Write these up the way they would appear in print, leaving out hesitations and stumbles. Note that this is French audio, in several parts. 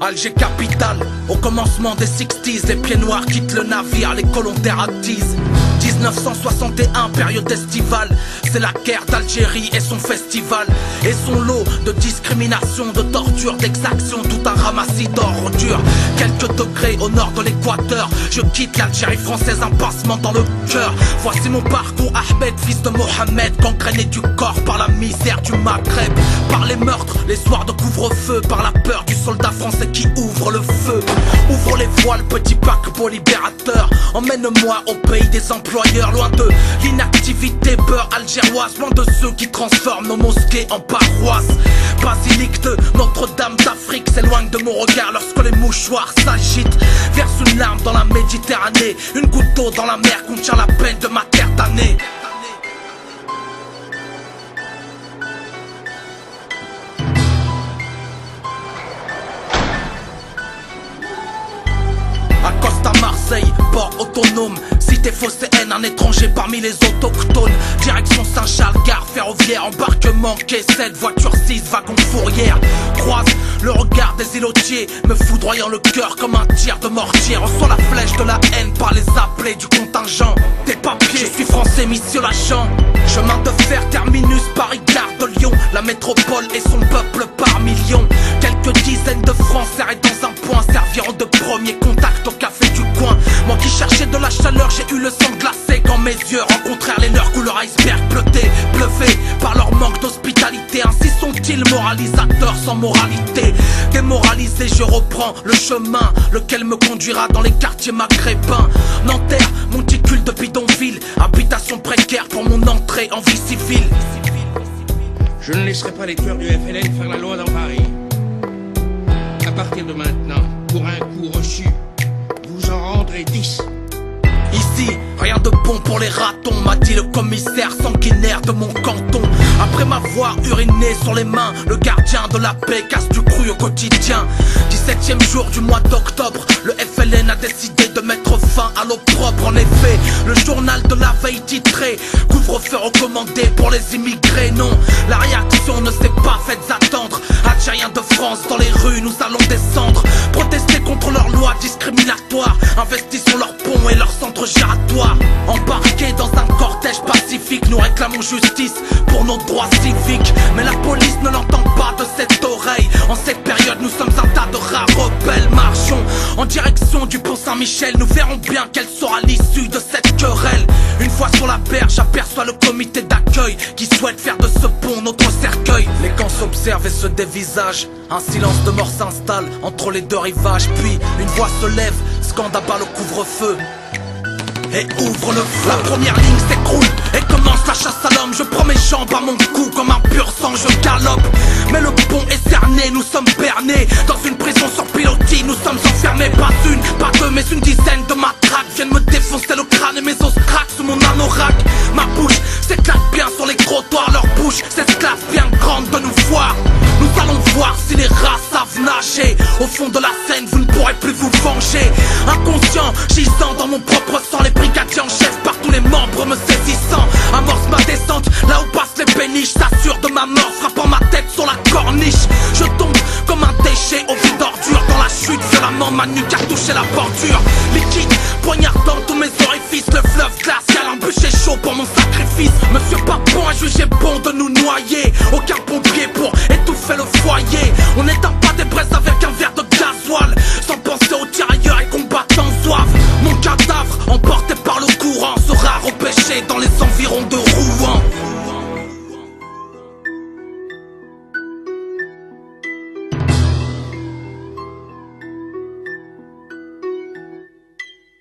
Alger capitale, au commencement des 60s, les pieds noirs quittent le navire, les colons terratisent. 1961, période estivale, c'est la guerre d'Algérie et son festival. Et son lot de discrimination, de torture, d'exaction, tout un ramassis d'ordures. Quelques degrés au nord de l'équateur, je quitte l'Algérie française, un passement dans le cœur. Voici mon parcours, Ahmed, fils de Mohamed, gangréné du corps par la misère du Maghreb, par les meurtres, les soirs de couvre-feu, par la peur du soldat français qui ouvre le feu. Ouvre les voiles, petit paquebot libérateur, emmène-moi au pays des employeurs, loin de l'inactivité beurre algéroise, loin de ceux qui transforment nos mosquées en paroisses. Basilique de Notre-Dame d'Afrique s'éloigne de mon regard lorsque les mouchoirs s'agitent. Verse une larme dans la Méditerranée, une goutte d'eau dans la mer contient la peine de ma terre damnée. Accoste à Marseille, port autonome, cité phocéenne, un étranger parmi les autochtones. Direction Saint-Charles, gare ferroviaire, embarquement quai 7, voiture 6, wagon fourrière. Croise le regard des îlotiers, me foudroyant le cœur comme un tir de mortier. Reçois la flèche de la haine par les appelés du contingent. Des papiers, je suis français, mission l'agent. Chemin de fer, terminus, Paris, gare de Lyon. La métropole et son peuple par millions. Quelques dizaines de Français dans un point serviront de premier contact au café du coin. Moi qui cherchais de la chaleur, j'ai eu le sang glacé quand mes yeux rencontrèrent les leurs couleur iceberg bleuté, bluffés par leur manque d'hospitalité. Ainsi sont-ils moralisateurs sans moralité. Démoralisé, je reprends le chemin, lequel me conduira dans les quartiers maghrébins. Nanterre, monticule de bidonville, habitation précaire pour mon entrée en vie civile. Je ne laisserai pas les tueurs du FLN faire la loi dans Paris. À partir de maintenant, pour un coup reçu, vous en rendrez 10. Ici, rien de bon pour les ratons, m'a dit le commissaire sanguinaire de mon canton. Après m'avoir uriné sur les mains, le gardien de la paix casse du cru au quotidien. 17e jour du mois d'octobre, le FLN a décidé de mettre fin à l'opprobre. En effet, le journal de la veille titré couvre-feu recommandé pour les immigrés. Non, la réaction ne s'est pas faite attendre. Algériens de France dans les rues, nous allons descendre, protester contre leurs lois discriminatoires. Investissons leurs ponts et leurs centres giratoires. Embarqués dans un cortège pacifique, nous réclamons justice pour nos droits civiques. Mais la police ne l'entend pas de cette oreille. En cette période, nous sommes un tas de rares rebelles. Marchons en direction du pont Saint-Michel, nous verrons bien quelle sera l'issue de cette querelle. Une fois sur la berge, j'aperçois le comité d'accueil qui souhaite faire de ce pont notre cercueil. Les camps s'observent et se dévisagent. Un silence de mort s'installe entre les deux rivages. Puis une voix se lève, scande à bas le couvre-feu et ouvre le feu. La première ligne s'écroule et commence la chasse à l'homme. Je prends mes jambes à mon cou comme un pur sang, je galope. Mais le pont est cerné, nous sommes bernés dans une prison sur pilotis, nous sommes enfermés. Pas une, pas deux, mais une dizaine de matraques viennent me défoncer le crâne et mes os craquent sous mon anorak. Ma bouche s'éclate bien sur les trottoirs, leur bouche s'esclave bien grande de nous voir. Nous allons voir si les rats savent nager. Au fond de la Seine, vous ne pourrez plus vous venger. Inconscient, gisant dans mon propre sang, les brigadiers en chef par tous les membres me saisissant. Amorce ma descente, là où passent les péniches, s'assure de ma mort, frappant ma tête sur la corniche. Je tombe comme un déchet au vide d'ordure. Dans la chute, violemment, ma nuque a touché la bordure. Liquide, poignardant tous mes orifices. Le fleuve glacial, un bûcher chaud pour mon sacrifice. Monsieur Papon a jugé bon de nous noyer. Aucun pompier pour étouffer le foyer. On n'éteint pas des braises avec un verre de gasoil, sans penser aux tirailleurs et combattants zouaves. Mon cadavre, emporté par le courant, sera repêché dans les environs de Rouen.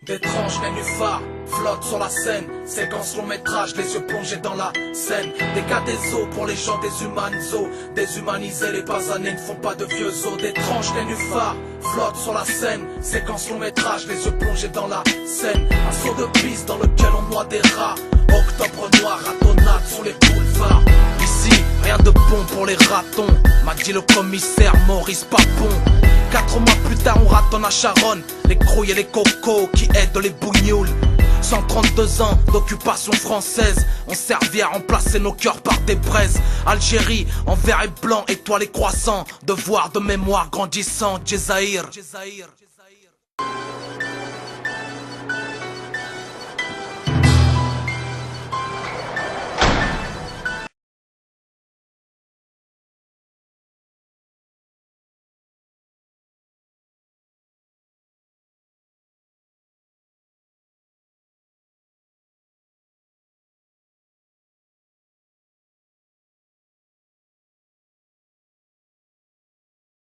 D'étranges nénuphars flottent sur la scène, séquence long métrage, les yeux plongés dans la Seine. Des cas des eaux pour les gens déshumanisés, déshumanisés, les basanés ne font pas de vieux os. D'étranges nénuphars flottent sur la scène, séquence long métrage, les yeux plongés dans la Seine. Un saut de piste dans lequel on noie des rats, octobre noir, ratonnade sur les boulevards. Ici, rien de bon pour les ratons, m'a dit le commissaire Maurice Papon. 4 mois plus tard, on ratonne à Charonne les crouilles et les cocos qui aident les bougnoules. 132 ans d'occupation française ont servi à remplacer nos cœurs par des braises. Algérie en vert et blanc, étoilé croissant, devoir de mémoire grandissant. Djezaïr.